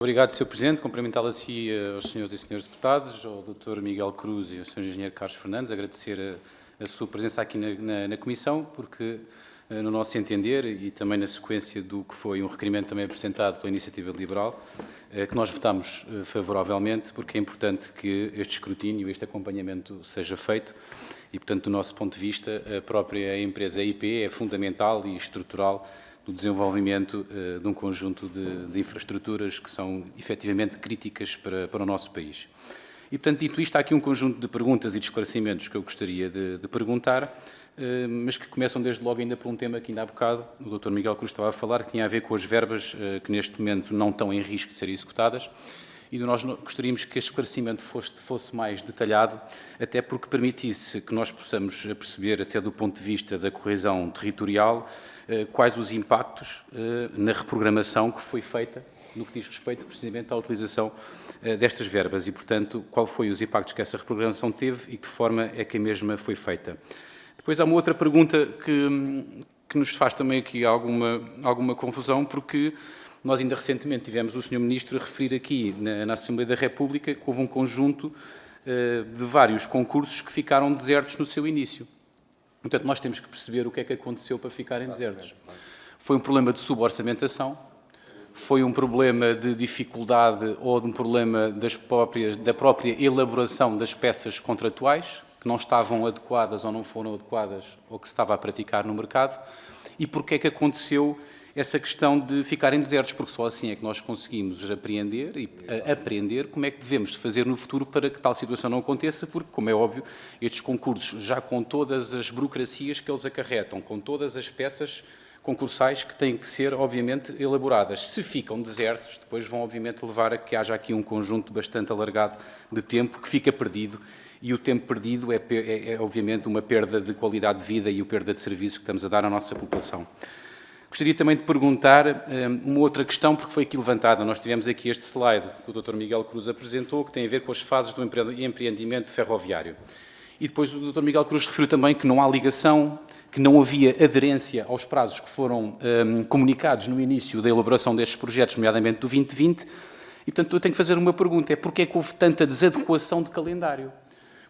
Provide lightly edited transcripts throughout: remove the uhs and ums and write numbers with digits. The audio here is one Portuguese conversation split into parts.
Obrigado, Sr. Presidente. Cumprimentá-lo a si, aos senhores e senhores deputados, ao Dr. Miguel Cruz e ao Sr. Engenheiro Carlos Fernandes, agradecer a sua presença aqui na Comissão, porque, no nosso entender, e também na sequência do que foi um requerimento também apresentado pela Iniciativa Liberal, que nós votámos favoravelmente, porque é importante que este escrutínio, este acompanhamento seja feito e, portanto, do nosso ponto de vista, a própria empresa IP é fundamental e estrutural no desenvolvimento de um conjunto de infraestruturas que são efetivamente críticas para o nosso país. E, portanto, dito isto, há aqui um conjunto de perguntas e de esclarecimentos que eu gostaria de perguntar, mas que começam desde logo ainda por um tema que ainda há bocado o Dr. Miguel Cruz estava a falar, que tinha a ver com as verbas que neste momento não estão em risco de serem executadas, e nós gostaríamos que este esclarecimento fosse mais detalhado, até porque permitisse que nós possamos perceber, até do ponto de vista da coesão territorial, quais os impactos na reprogramação que foi feita no que diz respeito precisamente à utilização destas verbas e, portanto, qual foi os impactos que essa reprogramação teve e de que forma é que a mesma foi feita. Depois há uma outra pergunta que nos faz também aqui alguma confusão, porque nós ainda recentemente tivemos o Sr. Ministro a referir aqui na Assembleia da República que houve um conjunto de vários concursos que ficaram desertos no seu início. Portanto, nós temos que perceber o que é que aconteceu para ficarem desertos. Foi um problema de suborçamentação, foi um problema de dificuldade ou de um problema da própria elaboração das peças contratuais, que não estavam adequadas ou não foram adequadas ou que se estava a praticar no mercado, e porque é que aconteceu essa questão de ficarem desertos, porque só assim é que nós conseguimos apreender e aprender como é que devemos fazer no futuro para que tal situação não aconteça, porque, como é óbvio, estes concursos, já com todas as burocracias que eles acarretam, com todas as peças concursais que têm que ser, obviamente, elaboradas. Se ficam desertos, depois vão, obviamente, levar a que haja aqui um conjunto bastante alargado de tempo que fica perdido, e o tempo perdido é obviamente, uma perda de qualidade de vida e uma perda de serviço que estamos a dar à nossa população. Gostaria também de perguntar uma outra questão, porque foi aqui levantada. Nós tivemos aqui este slide que o Dr. Miguel Cruz apresentou, que tem a ver com as fases do empreendimento ferroviário. E depois o Dr. Miguel Cruz referiu também que não há ligação, que não havia aderência aos prazos que foram comunicados no início da elaboração destes projetos, nomeadamente do 2020. E, portanto, eu tenho que fazer uma pergunta. É porque é que houve tanta desadequação de calendário?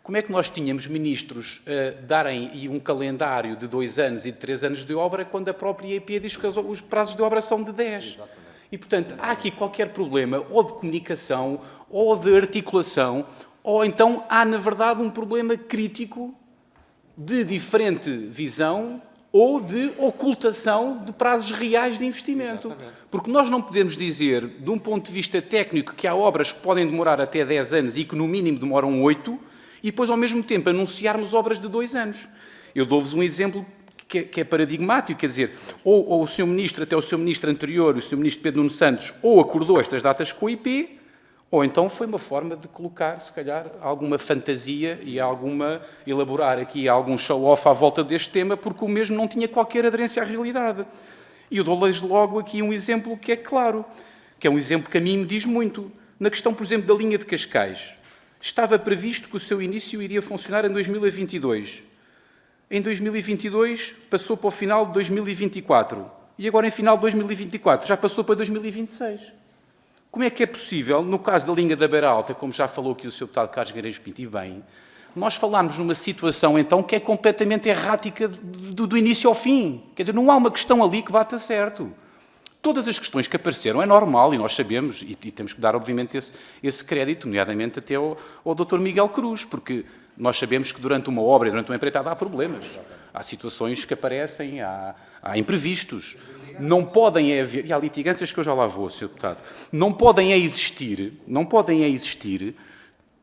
Como é que nós tínhamos ministros darem um calendário de 2 anos e de 3 anos de obra, quando a própria IP diz que os prazos de obra são de 10? Exatamente. E, portanto, há aqui qualquer problema ou de comunicação, ou de articulação, ou então há, na verdade, um problema crítico de diferente visão ou de ocultação de prazos reais de investimento. Exatamente. Porque nós não podemos dizer, de um ponto de vista técnico, que há obras que podem demorar até 10 anos e que, no mínimo, demoram 8, e depois, ao mesmo tempo, anunciarmos obras de 2 anos. Eu dou-vos um exemplo que é paradigmático, quer dizer, ou o Sr. Ministro, até o Sr. Ministro anterior, o Sr. Ministro Pedro Nuno Santos, ou acordou estas datas com a IP, ou então foi uma forma de colocar, se calhar, alguma fantasia e elaborar aqui algum show-off à volta deste tema, porque o mesmo não tinha qualquer aderência à realidade. E eu dou-lhes logo aqui um exemplo que é claro, que é um exemplo que a mim me diz muito. Na questão, por exemplo, da linha de Cascais, estava previsto que o seu início iria funcionar em 2022. Em 2022 passou para o final de 2024. E agora, em final de 2024, já passou para 2026. Como é que é possível, no caso da linha da Beira Alta, como já falou aqui o Sr. Deputado Carlos Gueirejo Pinto, e bem, nós falarmos numa situação, então, que é completamente errática do início ao fim? Quer dizer, não há uma questão ali que bata certo. Todas as questões que apareceram é normal e nós sabemos, e temos que dar, obviamente, esse crédito, nomeadamente até ao Dr. Miguel Cruz, porque nós sabemos que durante uma obra e durante uma empreitada há problemas. Há situações que aparecem, há imprevistos. Não podem haver, e há litigâncias que eu já lá vou, Sr. Deputado, não podem existir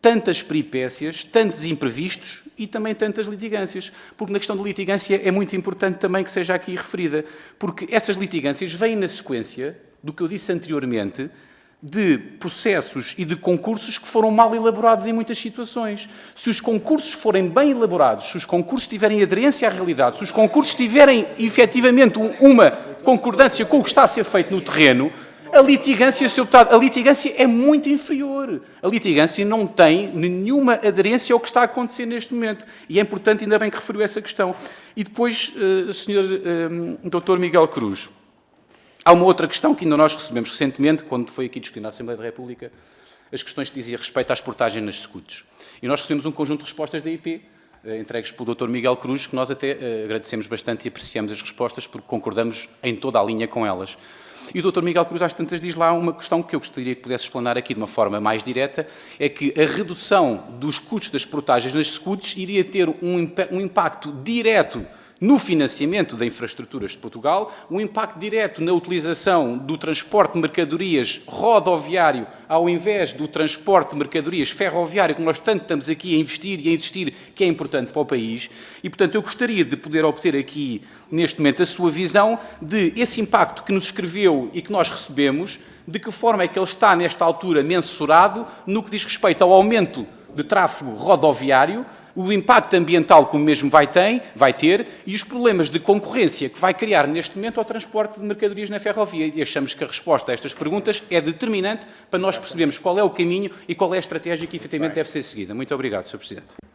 tantas peripécias, tantos imprevistos e também tantas litigâncias. Porque na questão de litigância é muito importante também que seja aqui referida, porque essas litigâncias vêm na sequência do que eu disse anteriormente, de processos e de concursos que foram mal elaborados em muitas situações. Se os concursos forem bem elaborados, se os concursos tiverem aderência à realidade, se os concursos tiverem efetivamente uma concordância com o que está a ser feito no terreno, a litigância, Sr. Deputado, a litigância é muito inferior. A litigância não tem nenhuma aderência ao que está a acontecer neste momento. E é importante, ainda bem que referiu essa questão. E depois, Sr. Dr. Miguel Cruz, Há uma outra questão que ainda nós recebemos recentemente, quando foi aqui discutido na Assembleia da República, as questões que diziam respeito às portagens nas SCUTs. E nós recebemos um conjunto de respostas da IP, entregues pelo Dr. Miguel Cruz, que nós até agradecemos bastante e apreciamos as respostas, porque concordamos em toda a linha com elas. E o Dr. Miguel Cruz, às tantas, diz lá uma questão que eu gostaria que pudesse explanar aqui de uma forma mais direta, é que a redução dos custos das portagens nas SCUTs iria ter um impacto direto no financiamento da infraestruturas de Portugal, um impacto direto na utilização do transporte de mercadorias rodoviário ao invés do transporte de mercadorias ferroviário, que nós tanto estamos aqui a investir e a insistir que é importante para o país. E, portanto, eu gostaria de poder obter aqui, neste momento, a sua visão de esse impacto que nos escreveu e que nós recebemos, de que forma é que ele está, nesta altura, mensurado no que diz respeito ao aumento de tráfego rodoviário, o impacto ambiental que o mesmo vai ter e os problemas de concorrência que vai criar neste momento ao transporte de mercadorias na ferrovia. E achamos que a resposta a estas perguntas é determinante para nós percebermos qual é o caminho e qual é a estratégia que efetivamente deve ser seguida. Muito obrigado, Sr. Presidente.